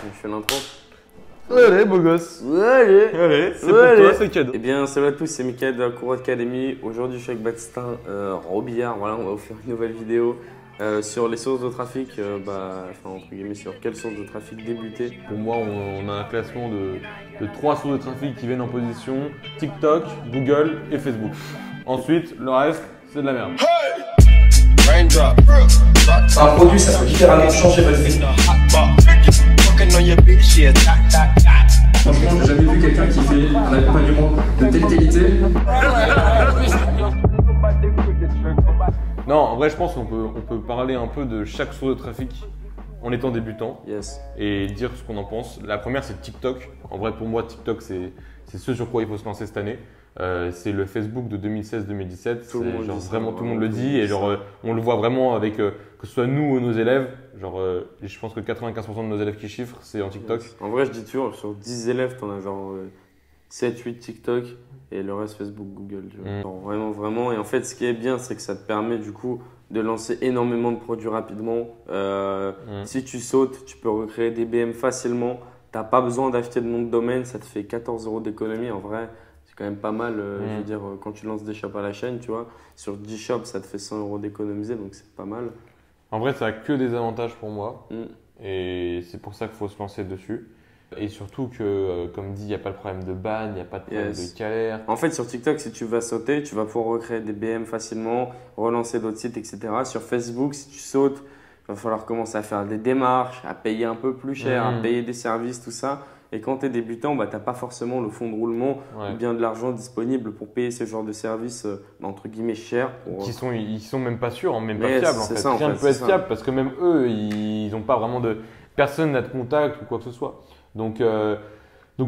Je fais l'intro. Allez, beau gosse. Allez, c'est pour toi, c'est cadeau. Eh bien, salut à tous, c'est Mickaël de la Cour Academy. Aujourd'hui, je suis avec Baptistin Robillard. Voilà, on va vous faire une nouvelle vidéo sur les sources de trafic. Entre guillemets, sur quelles sources de trafic débuter. Pour moi, on a un classement de 3 sources de trafic qui viennent en position TikTok, Google et Facebook. Ensuite, le reste, c'est de la merde. Un produit, ça peut littéralement changer votre vie. Franchement, j'ai jamais vu quelqu'un qui fait un accompagnement de telle qualité. Non, en vrai, je pense qu'on peut parler un peu de chaque source de trafic en étant débutant et dire ce qu'on en pense. La première, c'est TikTok. En vrai, pour moi, TikTok, c'est ce sur quoi il faut se lancer cette année. C'est le Facebook de 2016-2017. Vraiment, tout le monde le dit et on le voit vraiment avec que ce soit nous ou nos élèves. Je pense que 95% de nos élèves qui chiffrent, c'est en TikTok. En vrai, je dis toujours, sur 10 élèves, tu en as genre 7-8 TikTok et le reste Facebook, Google. Tu vois. Genre, vraiment. Et en fait, ce qui est bien, c'est que ça te permet du coup de lancer énormément de produits rapidement. Si tu sautes, tu peux recréer des BM facilement. Tu n'as pas besoin d'acheter de nom de domaine, ça te fait 14 € d'économie. En vrai, c'est quand même pas mal. Je veux dire, quand tu lances des shops à la chaîne, tu vois, sur 10 shops, ça te fait 100 € d'économiser, donc c'est pas mal. En vrai, ça a que des avantages pour moi et c'est pour ça qu'il faut se lancer dessus. Et surtout que, comme dit, il n'y a pas de problème de ban, il n'y a pas de problème de galère. En fait, sur TikTok, si tu vas sauter, tu vas pouvoir recréer des BM facilement, relancer d'autres sites, etc. Sur Facebook, si tu sautes, il va falloir commencer à faire des démarches, à payer un peu plus cher, à payer des services, tout ça. Et quand tu es débutant, tu n'as pas forcément le fonds de roulement ou bien de l'argent disponible pour payer ce genre de services entre guillemets chers. Ils sont même pas sûrs, même pas fiables en fait. Rien ne peut être fiable parce que même eux, ils n'ont pas vraiment de… Personne n'a de contact ou quoi que ce soit. Donc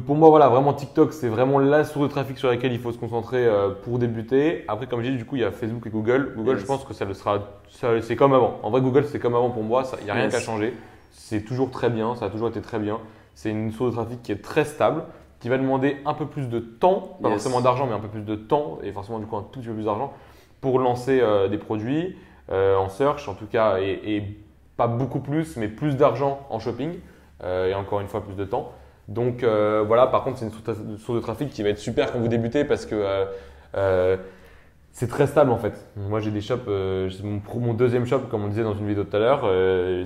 pour moi, voilà, vraiment TikTok, c'est vraiment la source de trafic sur laquelle il faut se concentrer pour débuter. Après, comme j'ai dit, du coup, il y a Facebook et Google. Google, je pense que c'est comme avant. En vrai, Google, c'est comme avant pour moi. Il n'y a rien qu'à changer. C'est toujours très bien. Ça a toujours été très bien. C'est une source de trafic qui est très stable, qui va demander un peu plus de temps, pas forcément d'argent, mais un peu plus de temps et forcément du coup un tout petit peu plus d'argent pour lancer des produits en search en tout cas et pas beaucoup plus, mais plus d'argent en shopping et encore une fois plus de temps. Donc voilà, par contre c'est une source de trafic qui va être super quand vous débutez parce que c'est très stable en fait. Moi j'ai des shops, c'est mon deuxième shop comme on disait dans une vidéo tout à l'heure,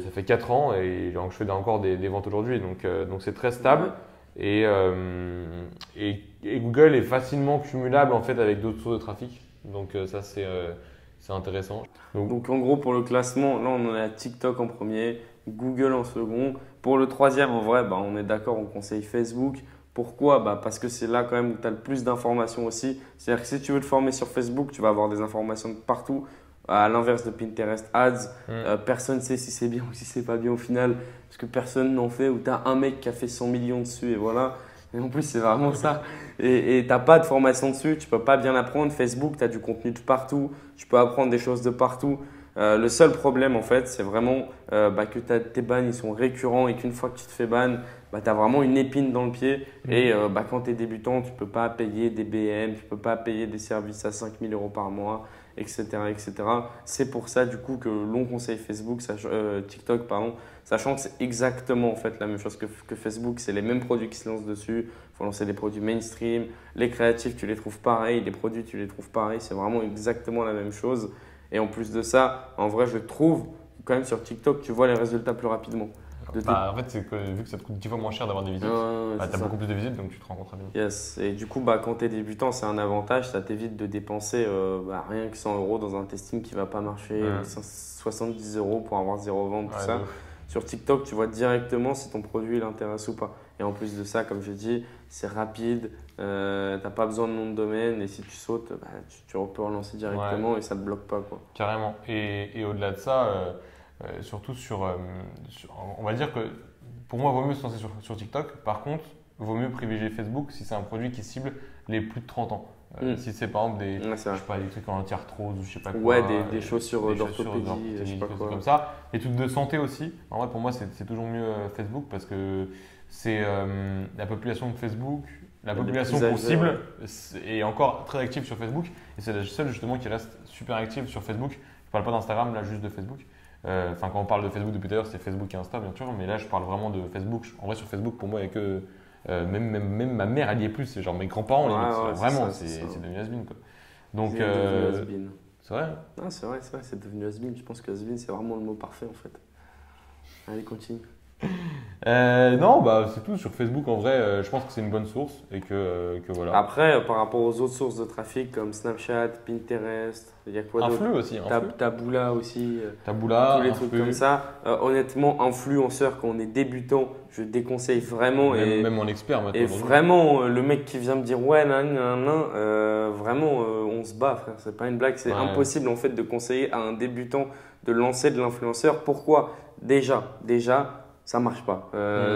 ça fait 4 ans et je fais encore des ventes aujourd'hui donc c'est très stable et Google est facilement cumulable en fait avec d'autres sources de trafic donc ça c'est intéressant. Donc en gros pour le classement, là on a TikTok en premier, Google en second. Pour le troisième en vrai, on est d'accord, on conseille Facebook. Pourquoi? Parce que c'est là quand même où tu as le plus d'informations aussi. C'est-à-dire que si tu veux te former sur Facebook, tu vas avoir des informations de partout. À l'inverse de Pinterest Ads, personne ne sait si c'est bien ou si c'est pas bien au final. Parce que personne n'en fait. Ou tu as un mec qui a fait 100 millions dessus et voilà. Et en plus, c'est vraiment ça. Et tu n'as pas de formation dessus. Tu peux pas bien apprendre. Facebook, tu as du contenu de partout. Tu peux apprendre des choses de partout. Le seul problème en fait, c'est vraiment que tes bans ils sont récurrents et qu'une fois que tu te fais ban, tu as vraiment une épine dans le pied. Et quand tu es débutant, tu ne peux pas payer des BM, tu ne peux pas payer des services à 5 000 € par mois, etc. etc. C'est pour ça du coup que l'on conseille Facebook, TikTok, sachant que c'est exactement en fait la même chose que Facebook. C'est les mêmes produits qui se lancent dessus. Il faut lancer des produits mainstream. Les créatifs, tu les trouves pareils. Les produits, tu les trouves pareils. C'est vraiment exactement la même chose. Et en plus de ça, en vrai, je trouve quand même sur TikTok, tu vois les résultats plus rapidement. En fait, c'est que vu que ça te coûte 10 fois moins cher d'avoir des visites, tu as beaucoup plus de visites donc tu te rends compte rapidement. Yes. Et du coup, quand tu es débutant, c'est un avantage. Ça t'évite de dépenser rien que 100 € dans un testing qui ne va pas marcher, 70 € pour avoir 0 vente, tout ça. Sur TikTok, tu vois directement si ton produit l'intéresse ou pas. Et en plus de ça, comme je dis, c'est rapide, tu n'as pas besoin de nom de domaine et si tu sautes, tu peux relancer directement et ça ne te bloque pas, quoi. Carrément. Et au-delà de ça, surtout on va dire que pour moi, il vaut mieux se lancer sur TikTok. Par contre, il vaut mieux privilégier Facebook si c'est un produit qui cible les plus de 30 ans. Si c'est par exemple des trucs en anti-arthrose ou je sais pas quoi. Ouais, des chaussures d'orthopédie, je sais pas quoi. Comme ça. Les trucs de santé aussi. En vrai, pour moi, c'est toujours mieux Facebook parce que c'est la population de Facebook, la population qu'on cible est encore très active sur Facebook et c'est la seule justement qui reste super active sur Facebook. Je parle pas d'Instagram, là juste de Facebook. Enfin, quand on parle de Facebook depuis tout à l'heure, c'est Facebook et Insta, bien sûr. Mais là, je parle vraiment de Facebook. En vrai, sur Facebook, pour moi, il n'y a que… même ma mère, elle y est plus. C'est genre mes grands-parents, vraiment, c'est devenu has-been, quoi. Donc, c'est vrai. Ah, c'est vrai, c'est devenu has-been. Je pense que has-been, c'est vraiment le mot parfait, en fait. Allez, continue. Non, bah c'est tout. Sur Facebook, en vrai, je pense que c'est une bonne source et que voilà. Après, par rapport aux autres sources de trafic comme Snapchat, Pinterest, il y a quoi d'autre? Influ aussi. Taboola aussi. Taboola, tous les trucs comme ça. Honnêtement, influenceur, quand on est débutant, je déconseille vraiment. Même en expert maintenant. Et vraiment, le mec qui vient me dire ouais, vraiment, on se bat, frère. C'est pas une blague. C'est impossible en fait de conseiller à un débutant de lancer de l'influenceur. Pourquoi? Déjà, ça marche pas.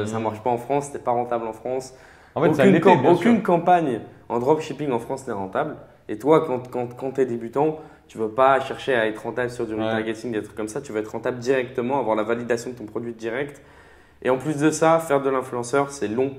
Ça marche pas en France, c'était pas rentable en France. En fait, aucune campagne en dropshipping en France n'est rentable. Et toi, quand tu es débutant, tu ne veux pas chercher à être rentable sur du retargeting, des trucs comme ça. Tu veux être rentable directement, avoir la validation de ton produit direct. Et en plus de ça, faire de l'influenceur, c'est long.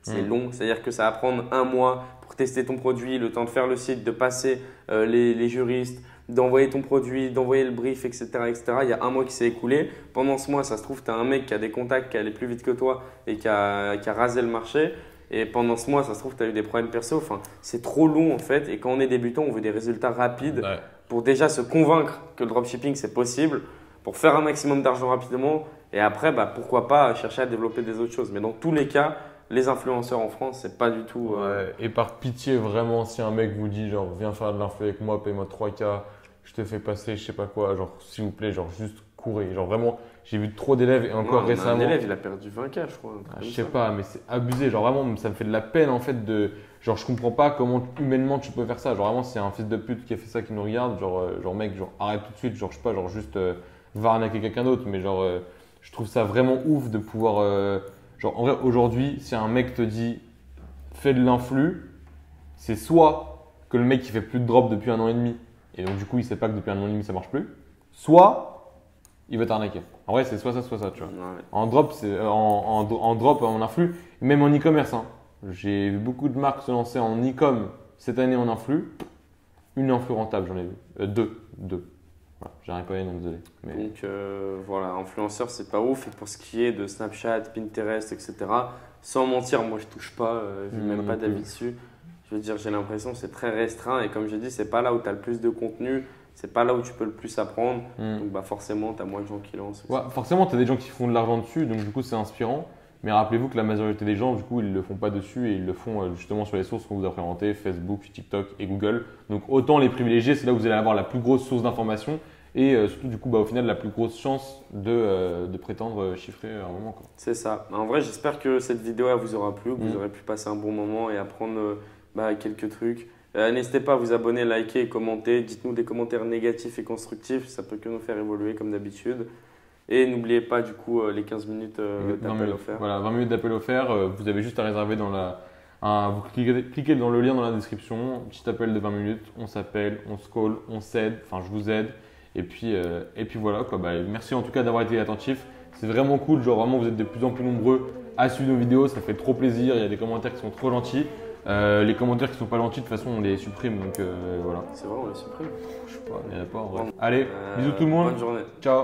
C'est long. C'est-à-dire que ça va prendre 1 mois pour tester ton produit, le temps de faire le site, de passer les juristes, d'envoyer ton produit, d'envoyer le brief, etc., etc. Il y a 1 mois qui s'est écoulé. Pendant ce mois, ça se trouve, tu as un mec qui a des contacts, qui allait plus vite que toi et qui a rasé le marché. Et pendant ce mois, ça se trouve, tu as eu des problèmes perso. Enfin, c'est trop long en fait. Et quand on est débutant, on veut des résultats rapides pour déjà se convaincre que le dropshipping, c'est possible, pour faire un maximum d'argent rapidement. Et après, pourquoi pas chercher à développer des autres choses. Mais dans tous les cas, les influenceurs en France, c'est pas du tout… Et par pitié, vraiment, si un mec vous dit genre viens faire de l'influ avec moi, paye-moi 3K, je te fais passer, je sais pas quoi, genre s'il vous plaît, genre juste courez. Genre vraiment, j'ai vu trop d'élèves et encore récemment… Un élève, il a perdu 20K, je crois. Je sais pas, mais c'est abusé. Genre vraiment, ça me fait de la peine en fait de… Genre je comprends pas comment humainement tu peux faire ça. Genre vraiment, c'est un fils de pute qui a fait ça qui nous regarde. Genre mec, genre arrête tout de suite. Genre je sais pas, genre juste va arnaquer quelqu'un d'autre. Mais genre je trouve ça vraiment ouf de pouvoir… genre en vrai, aujourd'hui, si un mec te dit fais de l'influ, c'est soit que le mec il fait plus de drop depuis 1 an et demi et donc du coup il sait pas que depuis 1 an et demi ça marche plus, soit il va t'arnaquer. En vrai, c'est soit ça, tu vois. Ouais. En drop, en drop, en influx, même en e-commerce. Hein. J'ai vu beaucoup de marques se lancer en e-com cette année en influx. Une influx rentable, j'en ai vu. Deux. Voilà, j'ai rien payé, donc désolé. Mais… Donc voilà, influenceur, c'est pas ouf. Et pour ce qui est de Snapchat, Pinterest, etc., sans mentir, moi je touche pas, je n'ai même pas d'avis dessus. Je veux dire, j'ai l'impression que c'est très restreint. Et comme j'ai dit, c'est pas là où tu as le plus de contenu. C'est pas là où tu peux le plus apprendre. Donc forcément, tu as moins de gens qui lancent. Ouais, forcément, tu as des gens qui font de l'argent dessus. Donc du coup, c'est inspirant. Mais rappelez-vous que la majorité des gens, du coup, ils ne le font pas dessus et ils le font justement sur les sources qu'on vous a présentées, Facebook, TikTok et Google. Donc autant les privilégier, c'est là où vous allez avoir la plus grosse source d'information et surtout du coup, au final, la plus grosse chance de prétendre chiffrer à un moment. C'est ça. En vrai, j'espère que cette vidéo elle vous aura plu, que vous aurez pu passer un bon moment et apprendre quelques trucs. N'hésitez pas à vous abonner, liker et commenter. Dites-nous des commentaires négatifs et constructifs, ça peut que nous faire évoluer comme d'habitude. Et n'oubliez pas du coup les 15 minutes d'appel offert. Voilà, 20 minutes d'appel offert. Vous avez juste à réserver dans vous cliquez dans le lien dans la description. Petit appel de 20 minutes. On s'appelle, on se call, on s'aide. Enfin, je vous aide. Et puis voilà quoi. Merci en tout cas d'avoir été attentif. C'est vraiment cool. Genre vraiment, vous êtes de plus en plus nombreux à suivre nos vidéos. Ça fait trop plaisir. Il y a des commentaires qui sont trop gentils. Les commentaires qui sont pas gentils, de toute façon, on les supprime. Donc voilà. C'est vrai, on les supprime. Je sais pas, il n'y en a pas en vrai. Allez, bisous tout le monde. Bonne journée. Ciao.